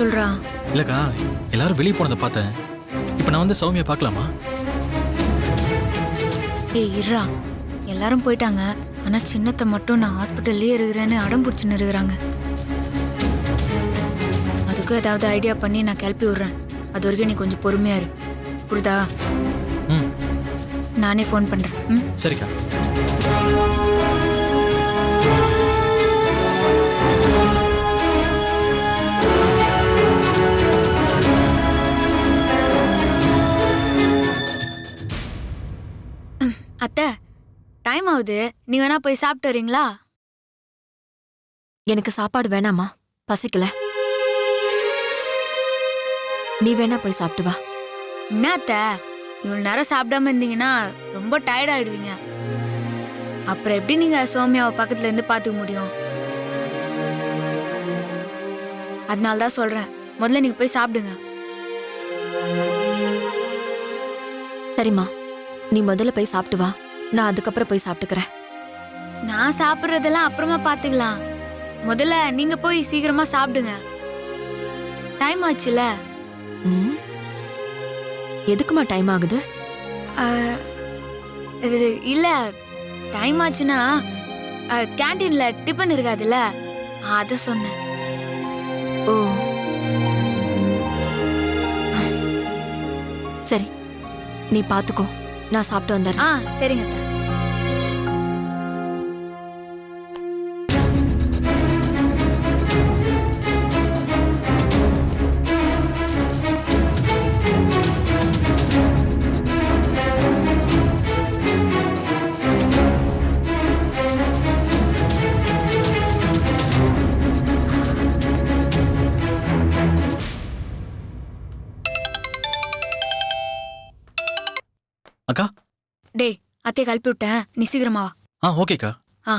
சொல்றா? இல்லக்கா, எல்லாரும் வெளியே போனதை பார்த்தேன். இப்போ நான் வந்து சௌமியா பார்க்கலாமா? ஏய் இருடா, எல்லாரும் போயிட்டாங்க. ஆனா சின்னத்தை மட்டும் நான் ஹாஸ்பிட்டல்லே இருக்கிறேன்னு அடம் பிடிச்சுன்னு இருக்கிறாங்க. அதுக்கும் ஏதாவது ஐடியா பண்ணி நான் கிளப்பி விடுறேன். அது வரைக்கும் நீ கொஞ்சம் பொறுமையா இரு. புரியுதா? ம். நானே ஃபோன் பண்றேன். ம். சரிக்கா. அத்தை, டைம் ஆகுது. நீ வேணா போய் சாப்பிட்டு வரீங்களா? எனக்கு சாப்பாடு வேணாமா, பசிக்கல. நீ வேணா போய் சாப்பிட்டு வா. என்ன அத்தை, இவ்வளவு நேரம் சாப்பிடாம இருந்தீங்கன்னா ரொம்ப டயர்ட் ஆயிடுவீங்க. அப்புறம் எப்படி நீங்க சௌமியாவை பக்கத்துல இருந்து பாத்துக்க முடியும்? அதனால தான் சொல்றேன், முதல்ல நீங்க போய் சாப்பிடுங்க. சரிம்மா, நீ முதல்ல போய் சாப்பிட்டு வா. நான் அதுக்கப்புறம் போய் சாப்பிட்டுக்கிறேன். நான் சாப்பிடுறதெல்லாம் அப்புறமா பாத்துக்கலாம். முதல்ல நீங்க போய் சீக்கிரமா சாப்பிடுங்க. டைம் ஆச்சுல. ம். எதுக்குமா டைம் ஆகுது? இல்ல, டைம் ஆச்சுன்னா கேண்டீன்ல டிபன் இருக்காதுல்ல, அத சொன்னேன். ஓ சரி, நீ பாத்துக்கோ. நான் சாப்பிட்டு வந்துடுறேன். சரிங்க அத்தை. அக்கா. டேய், அத்தையை கழுப்பி விட்டேன், நீ சீக்கிரமா வா. ஓகேக்கா. ஆ.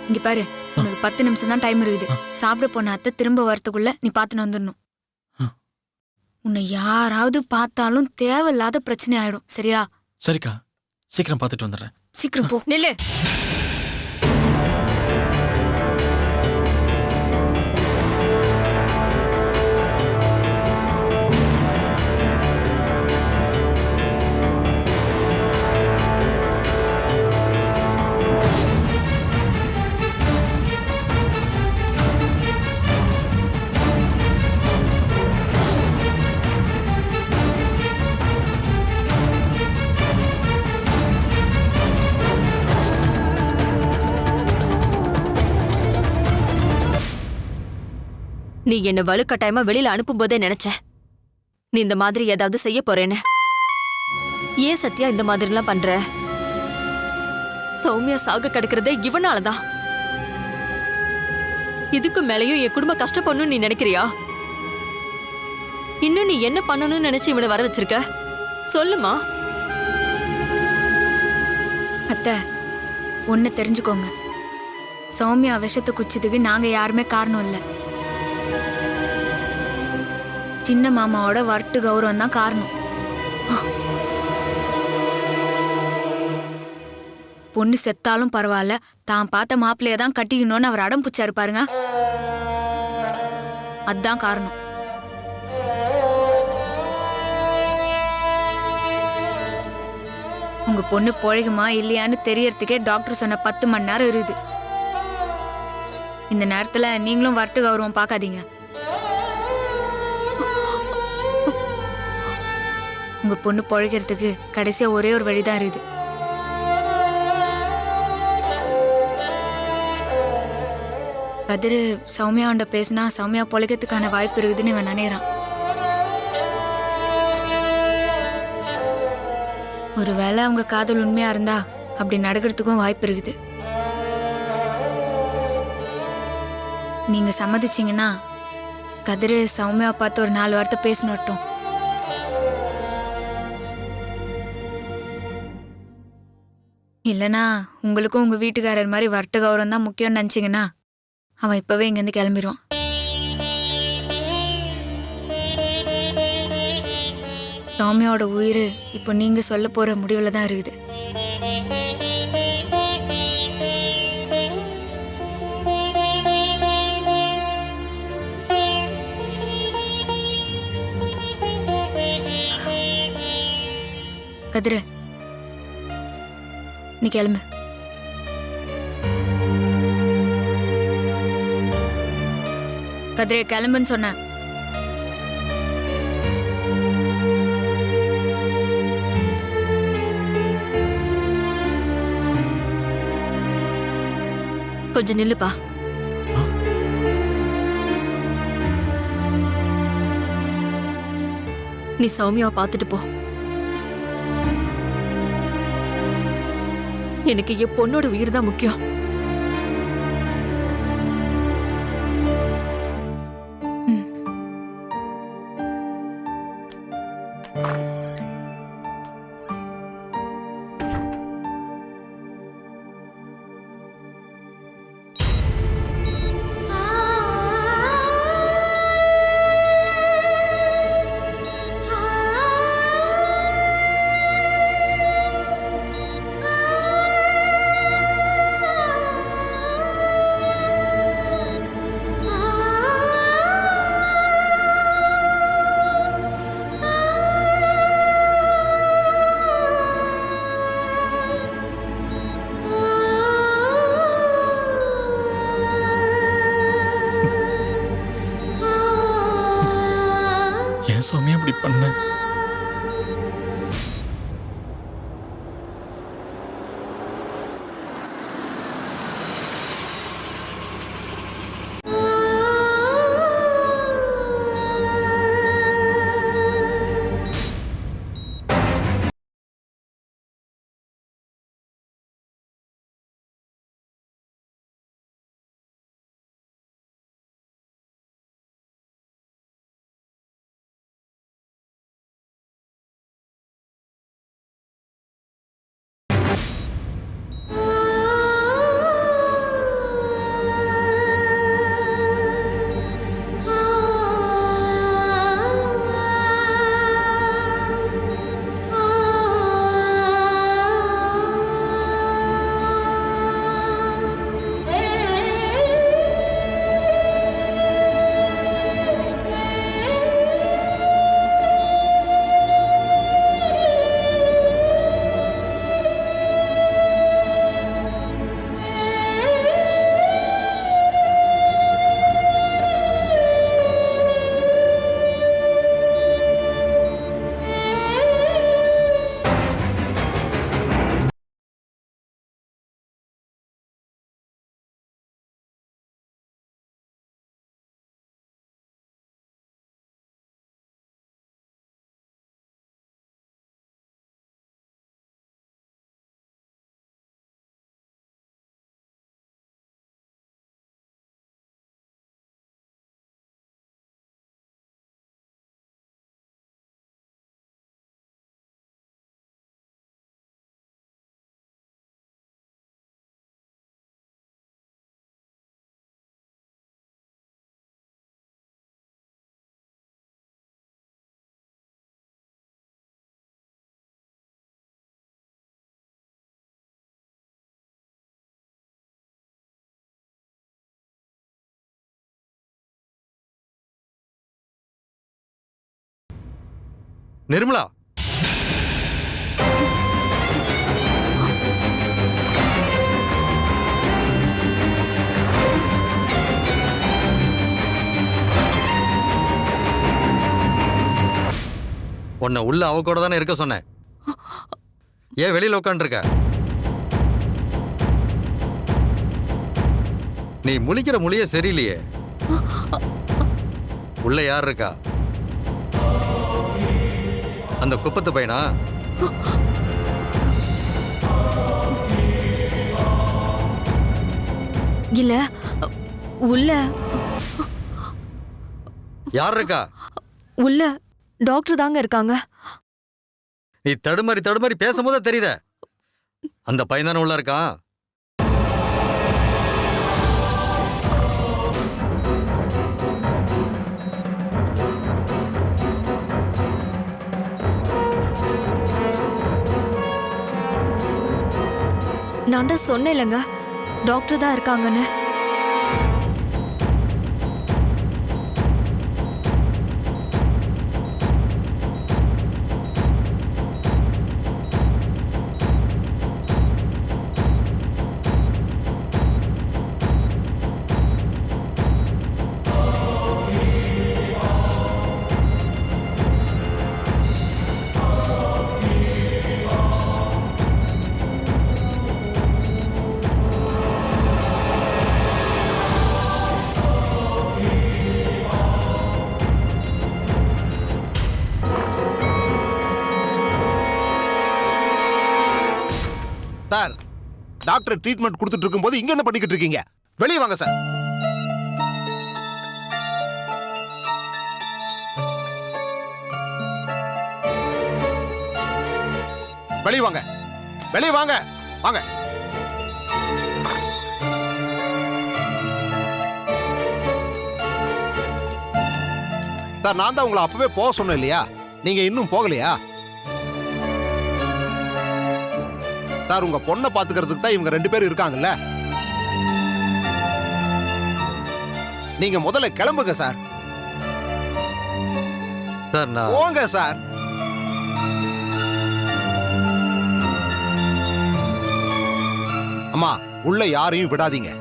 இங்க பாரு, உனக்கு 10 நிமிஷம் தான் டைம் இருக்குது. சாப்பிட போன அத்தை திரும்ப வரத்துக்குள்ள நீ பாத்துன்னு வந்துடணும். உன்னை யாராவது பார்த்தாலும் தேவையில்லாத பிரச்சனை ஆயிடும். சரியா? சரிக்கா, சீக்கிரம் பார்த்துட்டு வந்துடுறேன். சீக்கிரம் போ. நில்லு. நீ என்ன வலுக்கட்டாயமா வெளியில அனுப்பும் போதே நினைச்ச நீ இந்த மாதிரி ஏதாவது செய்ய போறேன்னு. ஏன் சத்யா இந்த மாதிரிலாம் பண்ற? சௌமியா சாக கிடக்கிறதே இவனாலதான். இதுக்கு மேலையும் என் குடும்ப கஷ்டப்படணும்னு நீ நினைக்கிறியா? இன்னும் நீ என்ன பண்ணணும்னு நினைச்சு இவனை வர வச்சிருக்க? சொல்லுமா. அத்தை, ஒன்னு தெரிஞ்சுக்கோங்க, சௌமியா விஷத்தை குச்சதுக்கு நாங்க யாருமே காரணம் இல்ல. சின்ன மாமாவோட வரட்டு கௌரவம் தான் காரணம். பொண்ணு செத்தாலும் பரவாயில்ல, தான் பார்த்த மாப்பிள்ளைய தான் கட்டிக்கணும்னு அவர் அடம் பிடிச்சாரு பாருங்க. அதான் காரணம். உங்க பொண்ணு பொழைக்குமா இல்லையான்னு தெரியறதுக்கே டாக்டர் சொன்ன 10 மணி நேரம் இருக்குது. இந்த நேரத்துல நீங்களும் வரட்டு கௌரவம் பார்க்காதீங்க. உங்க பொண்ணு பொழைக்கிறதுக்கு கடைசியா ஒரே ஒரு வழிதான் இருக்குது. கதிரு சௌமியாண்ட பேசினா சௌமியா பொழைக்கிறதுக்கான வாய்ப்பு இருக்குதுன்னு இவன் நினைறான். ஒருவேளை அவங்க காதல் உண்மையா இருந்தா அப்படி நடக்கிறதுக்கும் வாய்ப்பு இருக்குது. நீங்க சம்மதிச்சீங்கன்னா கதிரு சௌமியா பார்த்து ஒரு 4 வார்த்தை பேசணும். இல்லனா உங்களுக்கும் உங்க வீட்டுக்காரர் மாதிரி வரட்டு கௌரவம் தான் முக்கியம்னு நினைச்சீங்கன்னா அவன் இப்பவே இங்கிருந்து கிளம்பிடுவான். சௌமியாவோட உயிர் இப்போ நீங்க சொல்ல போற முடிவுல தான் இருக்குது. கதிரு, நீ கிளம்பு. கதிரே, கிளம்புன்னு சொன்ன. கொஞ்சம் நில்லுப்பா. நீ சௌமியாவை பார்த்துட்டு போ. எனக்கு என் பொண்ணோட உயிர் தான் முக்கியம். ஏன் சௌமியா இப்படி பண்ண? நிர்மலா, உன்னை உள்ள அவ கூட தானே இருக்க சொன்னேன். ஏன் வெளியில உட்காந்துருக்க? நீ முழிக்கிற மொழியே சரியில்லையே. உள்ள யார் இருக்கா? அந்த குப்பத்து பையனா? இல்ல உள்ள யார் இருக்கா? உள்ள டாக்டர் தாங்க இருக்காங்க. நீ தடுமாறி தடுமாறி பேசும்போதே தெரியுத. அந்த பையன் தானே உள்ள இருக்கான். நான் தான் சொன்னேன் இல்லைங்க, டாக்டர் தான் இருக்காங்கன்னு. சார், டாக்டர் ட்ரீட்மெண்ட் கொடுத்துட்டு இருக்கும்போது இங்க என்ன பண்ணிக்கிட்டு இருக்கீங்க? வெளியே வாங்க சார். வெளியே வாங்க, வெளியே வாங்க, வாங்க. சார், நான் தான் உங்களை அப்பவே போக சொன்னேன் இல்லையா? நீங்க இன்னும் போகலையா? சார், உங்க பொண்ணை பாத்துக்கிறதுக்கு தான் இவங்க 2 பேரும் இருக்காங்கல்ல. நீங்க முதல்ல கிளம்புங்க சார். சார் நான் போங்க சார். அம்மா, உள்ள யாரையும் விடாதீங்க.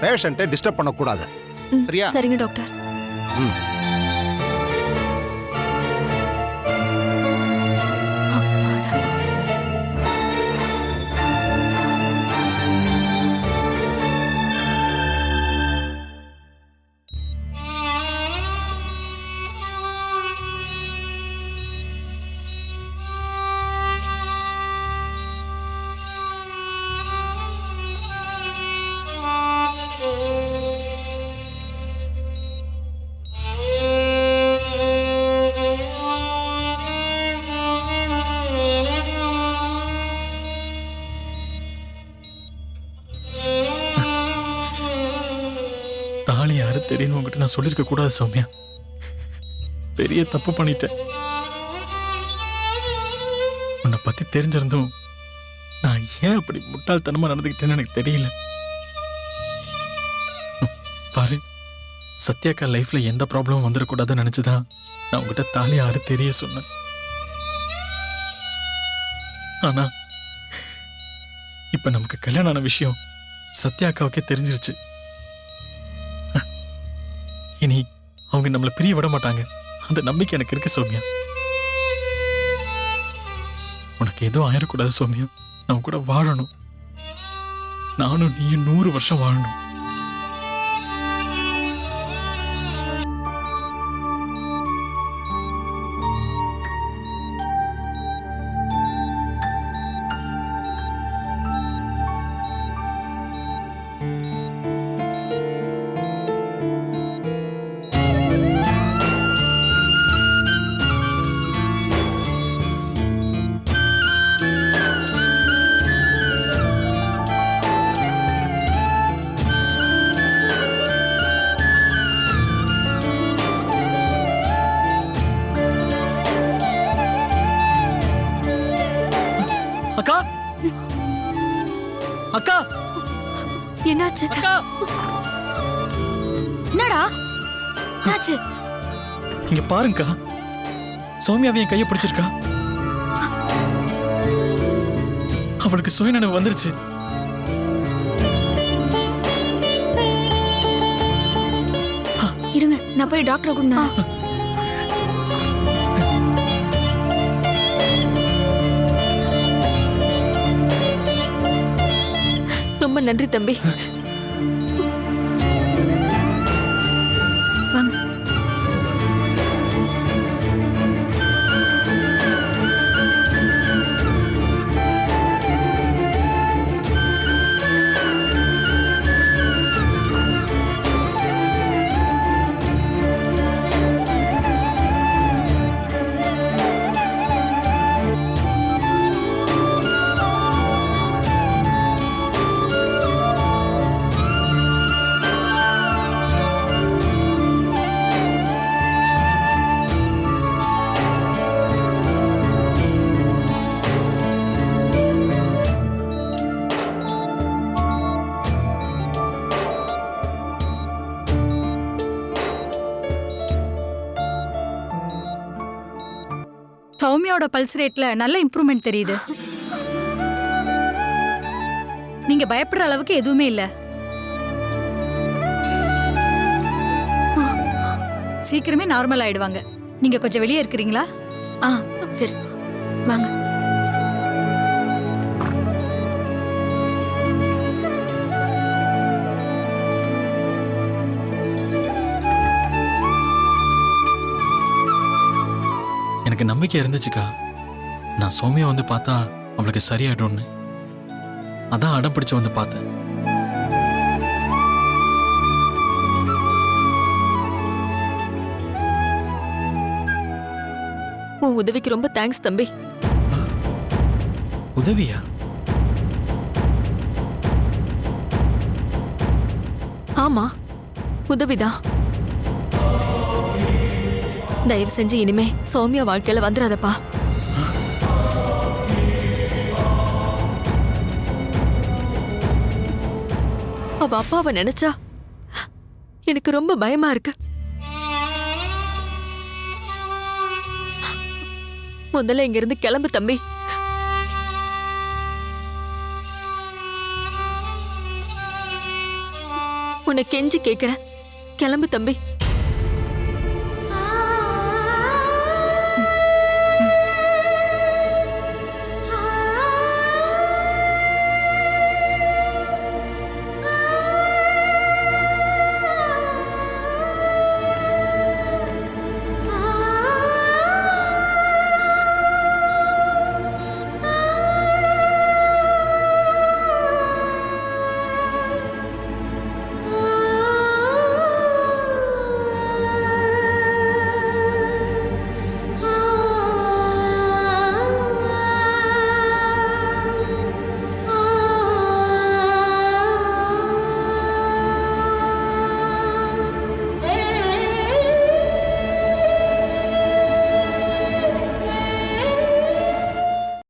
பேஷண்ட்டை டிஸ்டர்ப் பண்ணக்கூடாது. சரியா? சரிங்க டாக்டர். ம். தாலி யாரு தெரியும் உங்ககிட்ட நான் சொல்லியிருக்க கூடாது சௌமியா. பெரிய தப்பு பண்ணிட்டேன். உன்னை பத்தி தெரிஞ்சிருந்தும் நான் ஏன் அப்படி முட்டாள்தனமா நடந்துக்கிட்டேன்னு எனக்கு தெரியல. பாரு, சத்யாக்கா லைஃப்ல எந்த ப்ராப்ளமும் வந்துடக்கூடாதுன்னு நினைச்சுதான் நான் உங்ககிட்ட தாலி யாரு தெரிய சொன்னேன். ஆனா இப்ப நமக்கு கல்யாணம் ஆன விஷயம் சத்யாக்காவுக்கே தெரிஞ்சிருச்சு. இனி அவங்க நம்மளை பிரிய விட மாட்டாங்க. அந்த நம்பிக்கை எனக்கு இருக்கு சௌமியா. உனக்கு எதுவும் ஆயிடக்கூடாது சௌமியா. நான் கூட வாழணும். நானும் நீயும் 100 வருஷம் வாழணும். அக்கா, அக்கா, என்னாச்சு? அக்கா, என்னடா ஆச்சு? இங்க பாருங்கக்கா. சௌமியாவை என் கையை பிடிச்சிருக்கா. அவளுக்கு சுயநினைவு வந்துருச்சு. இருங்க, நான் போய் டாக்டரை கூட்டினா. ரொம்ப நன்றி தம்பி. வாங்க. சௌமியாவோட பல்ஸ் ரேட்ல நல்ல இம்ப்ரூவ்மெண்ட் தெரியுது. நீங்க பயப்படுற அளவுக்கு எதுவுமே இல்ல. சீக்கிரமே நார்மல் ஆயிடுவாங்க. நீங்க கொஞ்சம் வெளியே இருக்கிறீங்களா? ஆ சரி, வாங்க. எனக்கு நம்பிக்கை இருந்துச்சுக்கா. நான் சௌமியா வந்து பார்த்தா அவளுக்கு சரியாயிடும்னு. அதான் அடம் பிடிச்சு வந்து பார்த்தேன். உன் உதவிக்கு ரொம்ப தேங்க்ஸ் தம்பி. உதவியா? ஆமா, உதவிதான். தயவு செஞ்சு இனிமே சௌமியா வாழ்க்கையில வந்துடாதப்பா. அவ அப்பாவை நினைச்சா எனக்கு ரொம்ப பயமா இருக்கு. முதல்ல இங்க இருந்து கிளம்பு தம்பி. உன்னை கெஞ்சி கேக்குறேன், கிளம்பு தம்பி.